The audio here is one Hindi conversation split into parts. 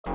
तो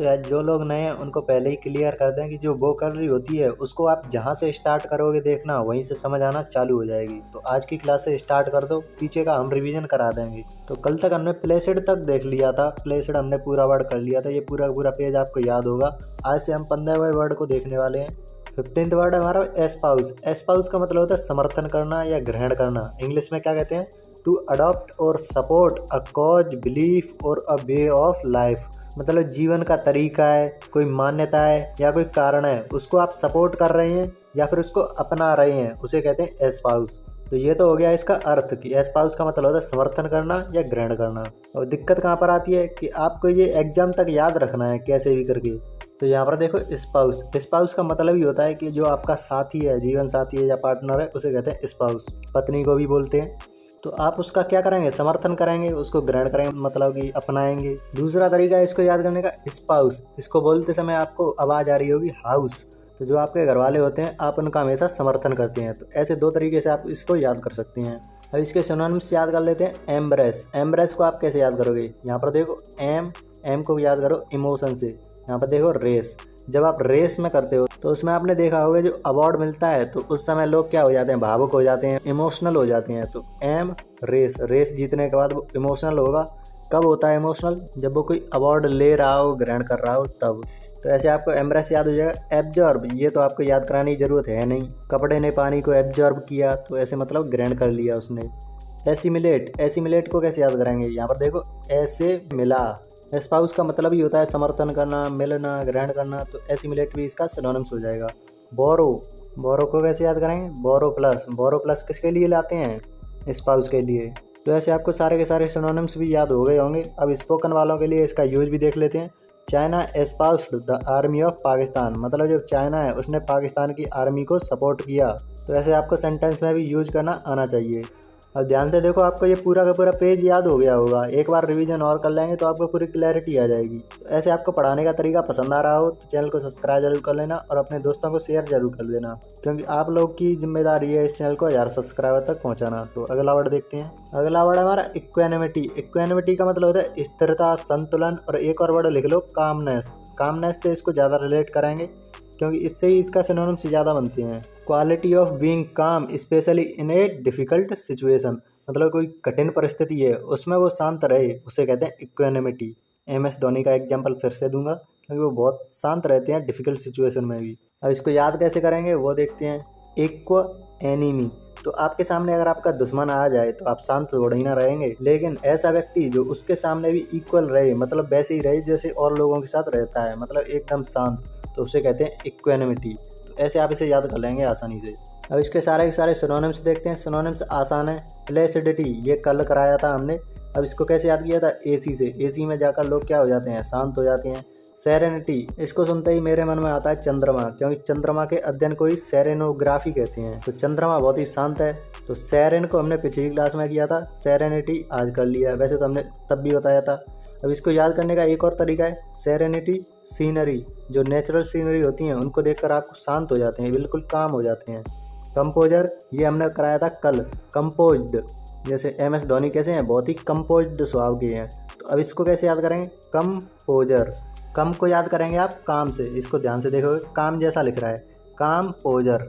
यार जो लोग नए हैं उनको पहले ही क्लियर कर दें कि जो वोकैबुलरी होती है उसको आप जहाँ से स्टार्ट करोगे देखना वहीं से समझ आना चालू हो जाएगी। तो आज की क्लास से स्टार्ट कर दो, पीछे का हम रिवीजन करा देंगे। तो कल तक हमने प्लेसिड तक देख लिया था, प्लेसिड हमने पूरा वर्ड कर लिया था, ये पूरा का पूरा पेज आपको याद होगा। आज से हम 15वें वर्ड को देखने वाले हैं। 15th वर्ड है हमारा एस्पाउस। एस्पाउस का मतलब होता है समर्थन करना या ग्रहण करना। इंग्लिश में क्या कहते हैं? टू अडॉप्ट और सपोर्ट अ कॉज, बिलीफ और अ वे ऑफ लाइफ। मतलब जीवन का तरीका है, कोई मान्यता है या कोई कारण है, उसको आप सपोर्ट कर रहे हैं या फिर उसको अपना रहे हैं, उसे कहते हैं एस्पाउस। तो ये तो हो गया इसका अर्थ कि एस्पाउस का मतलब होता है समर्थन करना या ग्रहण करना। और दिक्कत कहाँ पर आती है कि आपको ये एग्जाम तक याद रखना है कैसे भी करके। तो यहाँ पर देखो स्पाउस। स्पाउस का मतलब ही होता है कि जो आपका साथी है, जीवन साथी है या पार्टनर है, उसे कहते हैं स्पाउस। पत्नी को भी बोलते हैं। तो आप उसका क्या करेंगे? समर्थन करेंगे, उसको ग्रहण करेंगे, मतलब कि अपनाएंगे। दूसरा तरीका है इसको याद करने का, स्पाउस। इसको बोलते समय आपको आवाज़ आ रही होगी हाउस। तो जो आपके घर वाले होते हैं आप उनका हमेशा समर्थन करते हैं। तो ऐसे दो तरीके से आप इसको याद कर सकते हैं। अब इसके सिनोनिम्स याद कर लेते हैं। एम्ब्रेस। एम्ब्रेस को आप कैसे याद करोगे? यहाँ पर देखो एम को याद करो इमोशन से। यहाँ पर देखो रेस। जब आप रेस में करते हो तो उसमें आपने देखा होगा जो अवार्ड मिलता है तो उस समय लोग क्या हो जाते हैं? भावुक हो जाते हैं, इमोशनल हो जाते हैं। तो एम रेस, रेस जीतने के बाद वो इमोशनल होगा। कब होता है इमोशनल? जब वो कोई अवार्ड ले रहा हो, ग्रहण कर रहा हो, तब। तो ऐसे आपको एम्ब्रेस याद हो जाएगा। एब्जॉर्ब, ये तो आपको याद कराने की जरूरत है नहीं। कपड़े ने पानी को एब्जॉर्ब किया, तो ऐसे मतलब ग्रहण कर लिया उसने। एसिमिलेट। एसिमिलेट को कैसे याद करेंगे? यहाँ पर देखो ऐसे मिला। एस्पाउस का मतलब ही होता है समर्थन करना, मिलना, ग्रहण करना। तो एसिमिलेट भी इसका सिनोनिम्स हो जाएगा। बोरो। बोरो को कैसे याद करेंगे? बोरो प्लस। बोरो प्लस किसके लिए लाते हैं? स्पाउस के लिए। तो ऐसे आपको सारे के सारे सिनोनिम्स भी याद हो गए होंगे। अब स्पोकन वालों के लिए इसका यूज भी देख लेते हैं। China एस्पाउस्ड the army of Pakistan. मतलब जो चाइना है उसने पाकिस्तान की आर्मी को सपोर्ट किया। तो ऐसे आपको सेंटेंस में भी यूज करना आना चाहिए। अब ध्यान से देखो, आपको ये पूरा का पूरा पेज याद हो गया होगा। एक बार रिवीजन और कर लेंगे तो आपको पूरी क्लैरिटी आ जाएगी। तो ऐसे आपको पढ़ाने का तरीका पसंद आ रहा हो तो चैनल को सब्सक्राइब जरूर कर लेना और अपने दोस्तों को शेयर जरूर कर देना, क्योंकि आप लोग की जिम्मेदारी है इस चैनल को 1000 सब्सक्राइबर तक पहुंचाना। तो अगला वर्ड देखते हैं। अगला वर्ड हमारा इक्वेनिमिटी। इक्वेनिमिटी का मतलब होता है स्थिरता, संतुलन। और एक और वर्ड लिख लो कामनेस। कामनेस से इसको ज़्यादा रिलेट करेंगे क्योंकि इससे ही इसका सिनोनिम्स ज़्यादा बनते हैं। क्वालिटी ऑफ बीइंग काम specially in a difficult situation. मतलब कोई कठिन परिस्थिति है उसमें वो शांत रहे, उसे कहते हैं इक्वेनिमिटी। MS धोनी का एग्जाम्पल फिर से दूंगा क्योंकि वो बहुत शांत रहते हैं डिफिकल्ट सिचुएशन में भी। अब इसको याद कैसे करेंगे वो देखते हैं। इक्व एनिमी। तो आपके सामने अगर आपका दुश्मन आ जाए तो आप शांत थोड़ा ही ना रहेंगे, लेकिन ऐसा व्यक्ति जो उसके सामने भी इक्वल रहे, मतलब वैसे ही रहे जैसे और लोगों के साथ रहता है, मतलब एकदम शांत, तो उसे कहते हैं इक्वेनिमिटी। तो ऐसे आप इसे याद कर लेंगे आसानी से। अब इसके सारे के सारे सिनोनिम्स देखते हैं। सिनोनिम्स आसान है। प्लेसिडिटी, ये कल कराया था हमने। अब इसको कैसे याद किया था? एसी से। एसी में जाकर लोग क्या हो जाते हैं? शांत हो जाते हैं। सेरेनिटी, इसको सुनते ही मेरे मन में आता है चंद्रमा, क्योंकि चंद्रमा के अध्ययन को ही सेरेनोग्राफी कहते हैं। तो चंद्रमा बहुत ही शांत है। तो सेरेन को हमने पिछली क्लास में किया था, सेरेनिटी आज कर लिया। वैसे तो हमने तब भी बताया था। अब इसको याद करने का एक और तरीका है सेरेनिटी सीनरी। जो नेचुरल सीनरी होती हैं उनको देखकर आप शांत हो जाते हैं, बिल्कुल काम हो जाते हैं। कंपोजर, ये हमने कराया था कल। कंपोज्ड, जैसे MS धोनी कैसे हैं? बहुत ही कंपोज्ड स्वभाव के हैं। तो अब इसको कैसे याद करेंगे? कंपोजर। कम को याद करेंगे आप काम से। इसको ध्यान से देखोगे काम जैसा लिख रहा है, कंपोजर।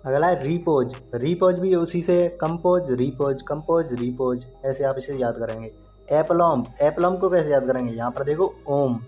अगला है रिपोज। रिपोज भी उसी से, कंपोज रिपोज, कंपोज रिपोज, ऐसे आप इसे याद करेंगे। एप्लॉम। एप्लॉम को कैसे याद करेंगे? यहाँ पर देखो ओम।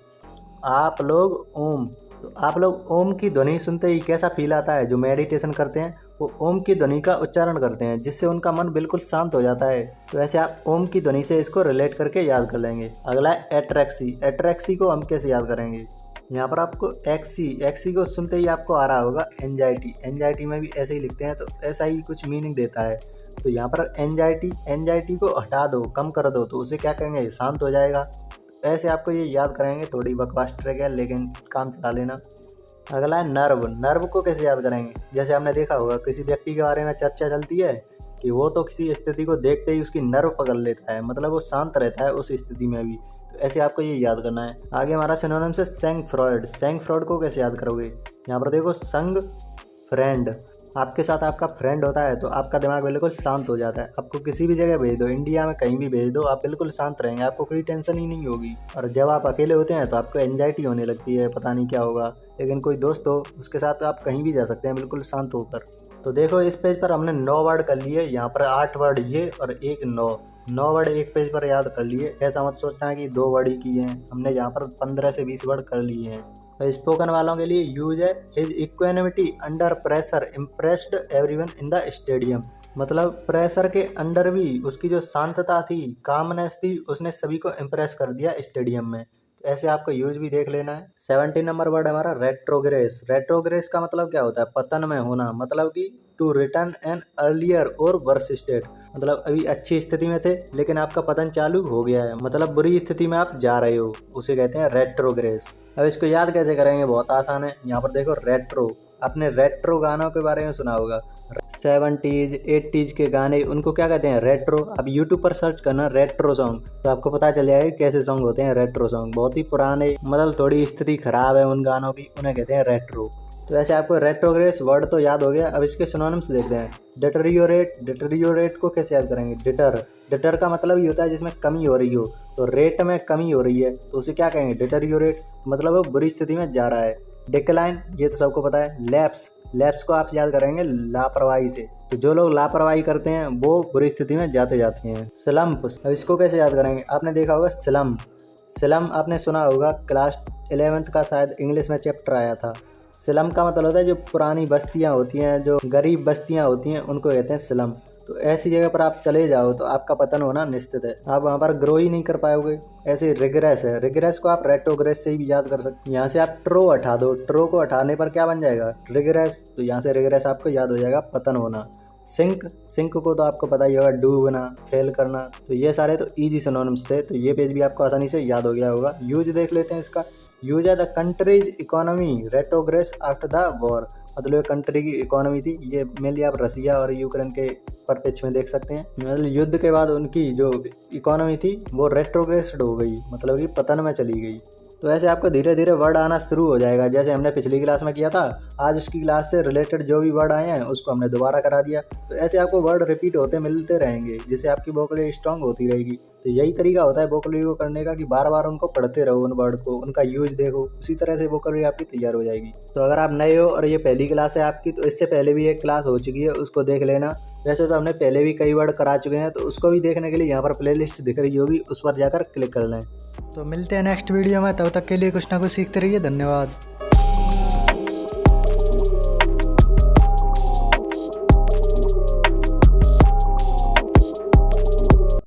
आप लोग ओम। तो आप लोग ओम की ध्वनि सुनते ही कैसा फील आता है? जो मेडिटेशन करते हैं वो ओम की ध्वनि का उच्चारण करते हैं, जिससे उनका मन बिल्कुल शांत हो जाता है। तो ऐसे आप ओम की ध्वनि से इसको रिलेट करके याद कर लेंगे। अगला है एट्रैक्सी। एट्रैक्सी को हम कैसे याद करेंगे? यहाँ पर आपको एक्सी, एक्सी को सुनते ही आपको आ रहा होगा एंजाइटी। एंजाइटी में भी ऐसे ही लिखते हैं, तो ऐसा ही कुछ मीनिंग देता है। तो यहाँ पर एंजाइटी, एंजाइटी को हटा दो, कम कर दो, तो उसे क्या कहेंगे? शांत हो जाएगा। ऐसे आपको ये याद कराएंगे। थोड़ी बकवास ट्रिक है लेकिन काम चला लेना। अगला है नर्व। नर्व को कैसे याद करेंगे? जैसे आपने देखा होगा किसी व्यक्ति के बारे में चर्चा चलती है कि वो तो किसी स्थिति को देखते ही उसकी नर्व पकड़ लेता है, मतलब वो शांत रहता है उस स्थिति में भी। तो ऐसे आपको ये याद करना है। आगे हमारा सिनोनिम से सेंग फ्रॉयड। सेंग फ्रॉयड को कैसे याद करोगे? यहाँ पर देखो संग फ्रेंड। आपके साथ आपका फ्रेंड होता है तो आपका दिमाग बिल्कुल शांत हो जाता है। आपको किसी भी जगह भेज दो, इंडिया में कहीं भी भेज दो, आप बिल्कुल शांत रहेंगे, आपको कोई टेंशन ही नहीं होगी। और जब आप अकेले होते हैं तो आपको एंजाइटी होने लगती है, पता नहीं क्या होगा। लेकिन कोई दोस्त हो उसके साथ आप कहीं भी जा सकते हैं बिल्कुल शांत होकर। तो देखो इस पेज पर हमने 9 वर्ड कर लिए, यहाँ पर 8 वर्ड ये और एक 9 वर्ड एक पेज पर याद कर लिए। ऐसा मत सोचना है कि 2 वर्ड ही किए हैं, हमने यहाँ पर 15 से 20 वर्ड कर लिए हैं। तो स्पोकन वालों के लिए यूज है his equanimity under pressure impressed everyone in the stadium. मतलब प्रेशर के अंडर भी उसकी जो शांतता थी, कामनेस थी, उसने सभी को इम्प्रेस कर दिया स्टेडियम में। तो ऐसे आपको यूज भी देख लेना है। 17 नंबर वर्ड हमारा रेट्रोग्रेस। रेट्रोग्रेस का मतलब क्या होता है? पतन में होना, मतलब कि टू रिटर्न एन अर्लियर और वर्स स्टेट। मतलब अभी अच्छी स्थिति में थे लेकिन आपका पतन चालू हो गया है, मतलब बुरी स्थिति में आप जा रहे हो, उसे कहते हैं रेट्रोग्रेस। अब इसको याद कैसे करेंगे? बहुत आसान है। यहाँ पर देखो रेट्रो, आपने रेट्रो गानों के बारे में सुना होगा। 70s 80s के गाने, उनको क्या कहते हैं? रेट्रो। अब यूट्यूब पर सर्च करना रेट्रो सॉन्ग तो आपको पता चल जाएगा कैसे सॉन्ग होते हैं रेट्रो सॉन्ग। बहुत ही पुराने, मतलब थोड़ी स्थिति खराब है उन गानों की, उन्हें कहते हैं रेट्रो। तो ऐसे आपको रेट्रोग्रेस वर्ड तो याद हो गया। अब इसके सिनोनिम्स देखते हैं। डिटेरियोरेट, डिटेरियोरेट को कैसे याद करेंगे? डिटर, डिटर का मतलब ये होता है जिसमें कमी हो रही हो, तो रेट में कमी हो रही है तो उसे क्या कहेंगे? डिटेरियोरेट, मतलब वो बुरी स्थिति में जा रहा है। डिक्लाइन, ये तो सबको पता है। लैप्स, लैप्स को आप याद करेंगे लापरवाही से, तो जो लोग लापरवाही करते हैं वो बुरी स्थिति में जाते जाते हैं। स्लम्प, अब इसको कैसे याद करेंगे? आपने देखा होगा स्लम, स्लम आपने सुना होगा, क्लास 11th का शायद इंग्लिश में चैप्टर आया था। स्लम का मतलब होता है जो पुरानी बस्तियां होती हैं, जो गरीब बस्तियां होती हैं, उनको कहते हैं स्लम। तो ऐसी जगह पर आप चले जाओ तो आपका पतन होना निश्चित है, आप वहाँ पर ग्रो ही नहीं कर पाओगे। ऐसे रिग्रेस है, रिग्रेस को आप रेट्रोग्रेस से भी याद कर सकते हैं। यहाँ से आप ट्रो हटा दो, ट्रो को हटाने पर क्या बन जाएगा? रिग्रेस। तो यहाँ से रिग्रेस आपको याद हो जाएगा पतन होना। सिंक, सिंक को तो आपको पता ही होगा, डूबना, फेल करना। तो ये सारे तो इजी सिनोनिम्स थे, तो ये पेज भी आपको आसानी से याद हो गया होगा। यूज देख लेते हैं इसका। यूज है the countries economy retrogress after the war. मतलब कंट्री की इकोनॉमी थी, ये मेनली आप रसिया और यूक्रेन के परिप्रेक्ष्य में देख सकते हैं। मतलब युद्ध के बाद उनकी जो इकोनॉमी थी वो रेट्रोग्रेस्ड हो गई, मतलब कि पतन में चली गई। तो ऐसे आपको धीरे धीरे वर्ड आना शुरू हो जाएगा, जैसे हमने पिछली क्लास में किया था। आज उसकी क्लास से रिलेटेड जो भी वर्ड आए हैं उसको हमने दोबारा करा दिया। तो ऐसे आपको वर्ड रिपीट होते मिलते रहेंगे, जिससे आपकी वोकैबुलरी स्ट्रांग होती रहेगी। तो यही तरीका होता है वोकैबुलरी को करने का, कि बार बार उनको पढ़ते रहो, उन वर्ड को, उनका यूज देखो, उसी तरह से वोकैबुलरी आपकी तैयार हो जाएगी। तो अगर आप नए हो और ये पहली क्लास है आपकी, तो इससे पहले भी एक क्लास हो चुकी है, उसको देख लेना। वैसे तो हमने पहले भी कई वर्ड करा चुके हैं, तो उसको भी देखने के लिए यहाँ पर प्लेलिस्ट दिख रही होगी, उस पर जाकर क्लिक कर लें। तो मिलते हैं नेक्स्ट वीडियो में, तब तक के लिए कुछ ना कुछ सीखते रहिए। धन्यवाद।